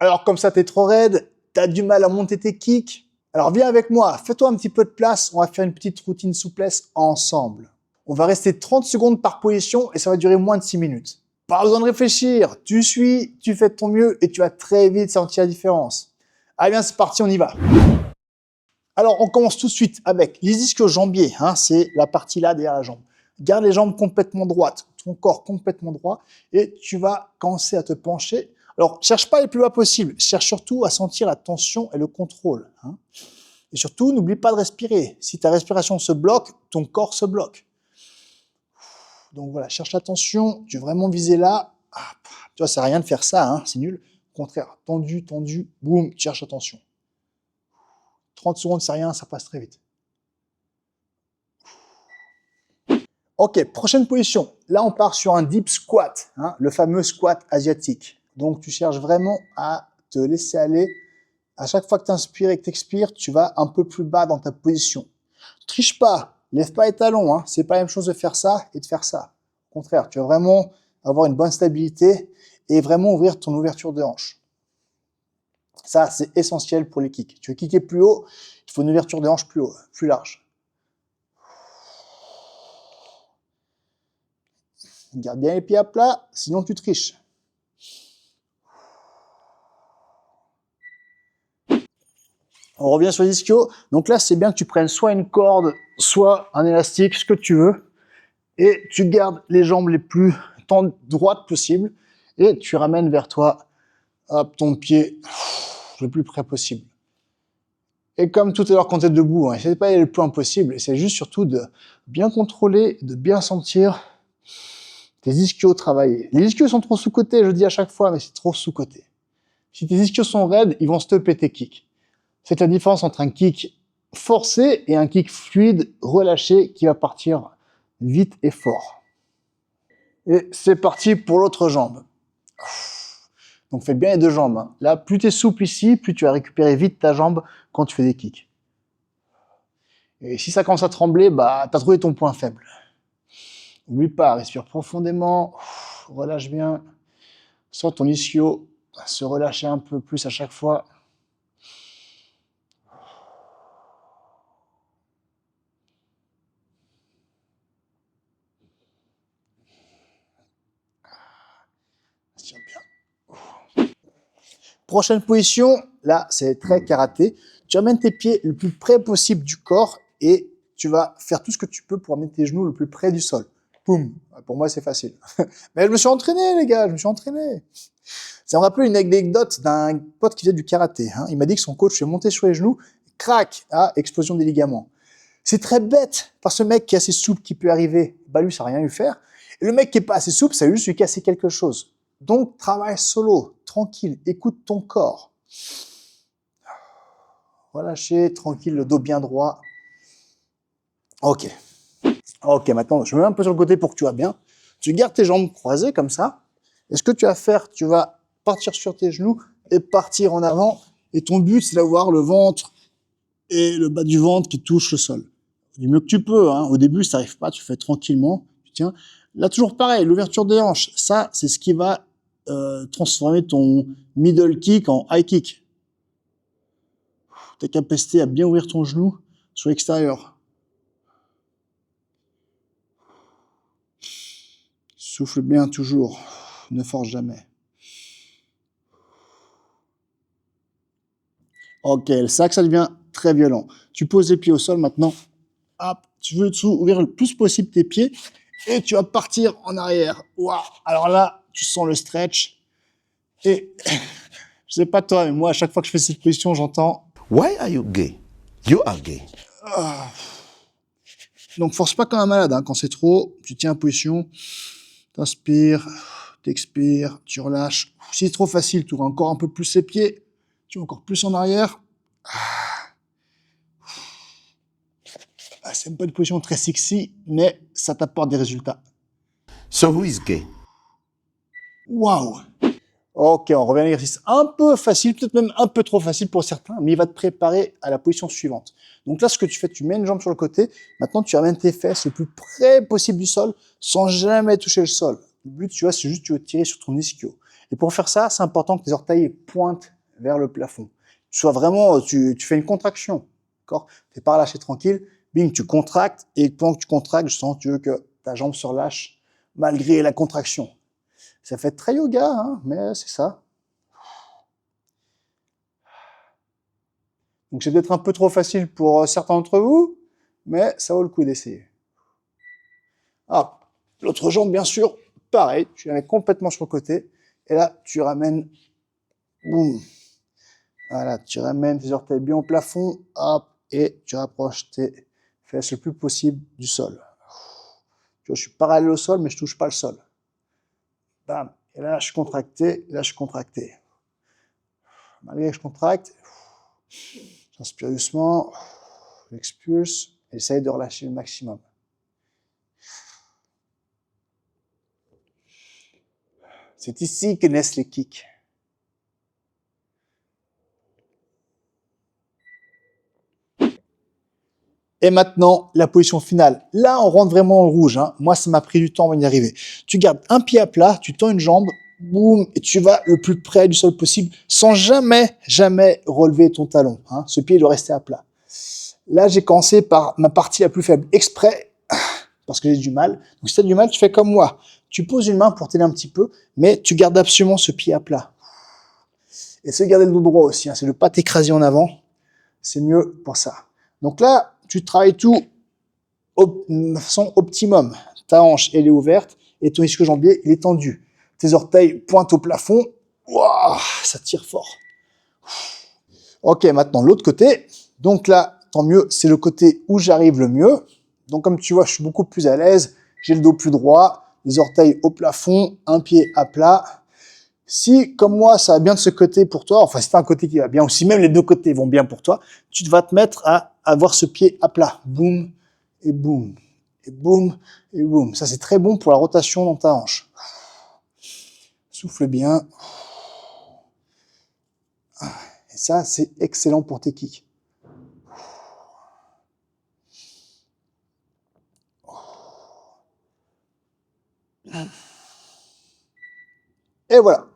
Alors comme ça, t'es trop raide, t'as du mal à monter tes kicks. Alors viens avec moi, fais-toi un petit peu de place, on va faire une petite routine souplesse ensemble. On va rester 30 secondes par position et ça va durer moins de 6 minutes. Pas besoin de réfléchir, tu suis, tu fais de ton mieux et tu vas très vite sentir la différence. Allez bien, c'est parti, on y va. Alors on commence tout de suite avec les ischio-jambiers, c'est la partie là derrière la jambe. Garde les jambes complètement droites, ton corps complètement droit et tu vas commencer à te pencher. Alors, cherche pas les plus bas possible, cherche surtout à sentir la tension et le contrôle. Et surtout, n'oublie pas de respirer. Si ta respiration se bloque, ton corps se bloque. Donc voilà, cherche la tension, tu veux vraiment viser là. Tu vois, ça sert à rien de faire ça, c'est nul. Au contraire, tendu, tendu, boum, tu cherches la tension. 30 secondes, c'est rien, ça passe très vite. Ok, prochaine position. Là, on part sur un deep squat, le fameux squat asiatique. Donc, tu cherches vraiment à te laisser aller. À chaque fois que tu inspires et que tu expires, tu vas un peu plus bas dans ta position. Triche pas, lève pas les talons. C'est pas la même chose de faire ça et de faire ça. Au contraire, tu vas vraiment avoir une bonne stabilité et vraiment ouvrir ton ouverture de hanche. Ça, c'est essentiel pour les kicks. Tu veux kicker plus haut, il faut une ouverture de hanche plus haut, plus large. Garde bien les pieds à plat, sinon tu triches. On revient sur les ischios. Donc là, c'est bien que tu prennes soit une corde, soit un élastique, ce que tu veux. Et tu gardes les jambes les plus droites possible. Et tu ramènes vers toi ton pied le plus près possible. Et comme tout à l'heure quand tu es debout, essaie pas d'aller le plus impossible. Essaie juste surtout de bien contrôler, de bien sentir tes ischios travailler. Les ischios sont trop sous-cotés, je dis à chaque fois, mais c'est trop sous-coté. Si tes ischios sont raides, ils vont stopper tes kicks. C'est la différence entre un kick forcé et un kick fluide, relâché, qui va partir vite et fort. Et c'est parti pour l'autre jambe. Donc fais bien les deux jambes. Là, plus tu es souple ici, plus tu vas récupérer vite ta jambe quand tu fais des kicks. Et si ça commence à trembler, tu as trouvé ton point faible. N'oublie pas, respire profondément, relâche bien. Sens ton ischio se relâcher un peu plus à chaque fois. Respire bien. Prochaine position, là, c'est très karaté. Tu amènes tes pieds le plus près possible du corps et tu vas faire tout ce que tu peux pour amener tes genoux le plus près du sol. Boum. Pour moi, c'est facile. Mais je me suis entraîné, les gars, je me suis entraîné. Ça me rappelle une anecdote d'un pote qui faisait du karaté. Il m'a dit que son coach lui est monté sur les genoux, crac, explosion des ligaments. C'est très bête, parce que le mec qui est assez souple qui peut arriver, lui, ça n'a rien eu faire. Et le mec qui est pas assez souple, ça a juste lui casser quelque chose. Donc, travaille solo, tranquille, écoute ton corps. Relâchez, tranquille, le dos bien droit. Ok. Ok, maintenant, je me mets un peu sur le côté pour que tu vois bien. Tu gardes tes jambes croisées comme ça. Et ce que tu vas faire, tu vas partir sur tes genoux et partir en avant. Et ton but, c'est d'avoir le ventre et le bas du ventre qui touchent le sol. Du mieux que tu peux. Au début, ça n'arrive pas, tu fais tranquillement. Tu tiens. Là, toujours pareil, l'ouverture des hanches. Ça, c'est ce qui va transformer ton middle kick en high kick. Ta capacité à bien ouvrir ton genou sur l'extérieur. Souffle bien toujours, ne force jamais. Ok, c'est là que ça devient très violent. Tu poses les pieds au sol maintenant. Hop, tu veux ouvrir le plus possible tes pieds et tu vas partir en arrière. Waouh. Alors là, tu sens le stretch. Et je sais pas toi, mais moi, à chaque fois que je fais cette position, j'entends Why are you gay? You are gay. Donc, force pas comme un malade. Quand c'est trop, tu tiens en position, t'inspires, t'expires, tu relâches. Si c'est trop facile, tu ouvres encore un peu plus les pieds, tu vas encore plus en arrière. C'est pas une position très sexy, mais ça t'apporte des résultats. So who is gay? Waouh! Ok, on revient à l'exercice un peu facile, peut-être même un peu trop facile pour certains, mais il va te préparer à la position suivante. Donc là, ce que tu fais, tu mets une jambe sur le côté, maintenant tu ramènes tes fesses le plus près possible du sol, sans jamais toucher le sol. Le but, tu vois, c'est juste tu veux tirer sur ton ischio. Et pour faire ça, c'est important que tes orteils pointent vers le plafond. Soit vraiment, tu fais une contraction, d'accord? T'es pas relâché tranquille, bing, tu contractes, et pendant que tu contractes, je sens, tu veux que ta jambe se relâche malgré la contraction. Ça fait très yoga, hein, mais c'est ça. Donc c'est peut-être un peu trop facile pour certains d'entre vous, mais ça vaut le coup d'essayer. Ah, l'autre jambe, bien sûr, pareil, tu la mets complètement sur le côté, et là, tu ramènes, boum. Voilà, tu ramènes tes orteils bien au plafond, hop, et tu rapproches tes fesses le plus possible du sol. Tu vois, je suis parallèle au sol, mais je touche pas le sol. Bam. Et là, je suis contracté, et là, je suis contracté. Malgré que je contracte, j'inspire doucement, j'expulse, et j'essaye de relâcher le maximum. C'est ici que naissent les kicks. Et maintenant, la position finale. Là, on rentre vraiment en rouge. Hein. Moi, ça m'a pris du temps avant d'y arriver. Tu gardes un pied à plat, tu tends une jambe, boum, et tu vas le plus près du sol possible sans jamais relever ton talon. Hein. Ce pied doit rester à plat. Là, j'ai commencé par ma partie la plus faible, exprès, parce que j'ai du mal. Donc, si tu as du mal, tu fais comme moi. Tu poses une main pour t'aider un petit peu, mais tu gardes absolument ce pied à plat. Et c'est garder le dos droit aussi. Hein. C'est de ne pas t'écraser en avant. C'est mieux pour ça. Donc là, tu travailles tout de façon optimum. Ta hanche, elle est ouverte et ton ischio-jambier, il est tendu. Tes orteils pointent au plafond. Waouh, ça tire fort. Ok, maintenant l'autre côté. Donc là, tant mieux, c'est le côté où j'arrive le mieux. Donc comme tu vois, je suis beaucoup plus à l'aise. J'ai le dos plus droit, les orteils au plafond, un pied à plat. Si, comme moi, ça va bien de ce côté pour toi, enfin, si t'as un côté qui va bien, ou si même les deux côtés vont bien pour toi, tu vas te mettre à avoir ce pied à plat. Boum, et boum, et boum, et boum. Ça, c'est très bon pour la rotation dans ta hanche. Souffle bien. Et ça, c'est excellent pour tes kicks. Et voilà.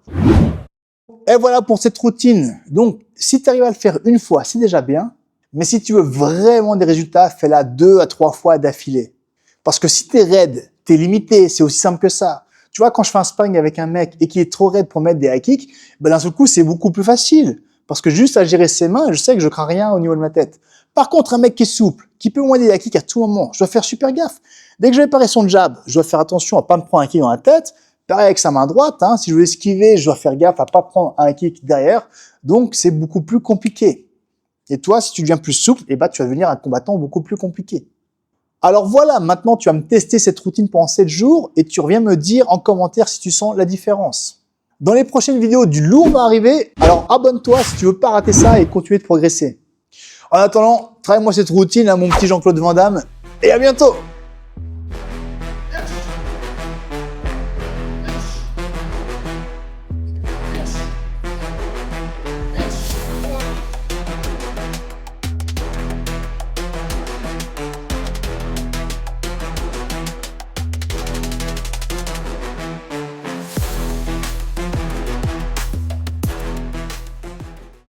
Et voilà pour cette routine. Donc, si tu arrives à le faire une fois, c'est déjà bien. Mais si tu veux vraiment des résultats, fais-la 2 à 3 fois d'affilée. Parce que si t'es raide, t'es limité, c'est aussi simple que ça. Tu vois, quand je fais un sparring avec un mec et qu'il est trop raide pour mettre des high kicks, ben d'un seul coup, c'est beaucoup plus facile. Parce que juste à gérer ses mains, je sais que je crains rien au niveau de ma tête. Par contre, un mec qui est souple, qui peut moins des high kicks à tout moment, je dois faire super gaffe. Dès que je vais parer son jab, je dois faire attention à pas me prendre un kick dans la tête. Pareil avec sa main droite, hein, si je veux esquiver, je dois faire gaffe à pas prendre un kick derrière. Donc, c'est beaucoup plus compliqué. Et toi, si tu deviens plus souple, eh ben, tu vas devenir un combattant beaucoup plus compliqué. Alors voilà, maintenant tu vas me tester cette routine pendant 7 jours et tu reviens me dire en commentaire si tu sens la différence. Dans les prochaines vidéos, du lourd va arriver, alors abonne-toi si tu veux pas rater ça et continuer de progresser. En attendant, travaille-moi cette routine, hein, mon petit Jean-Claude Van Damme, et à bientôt!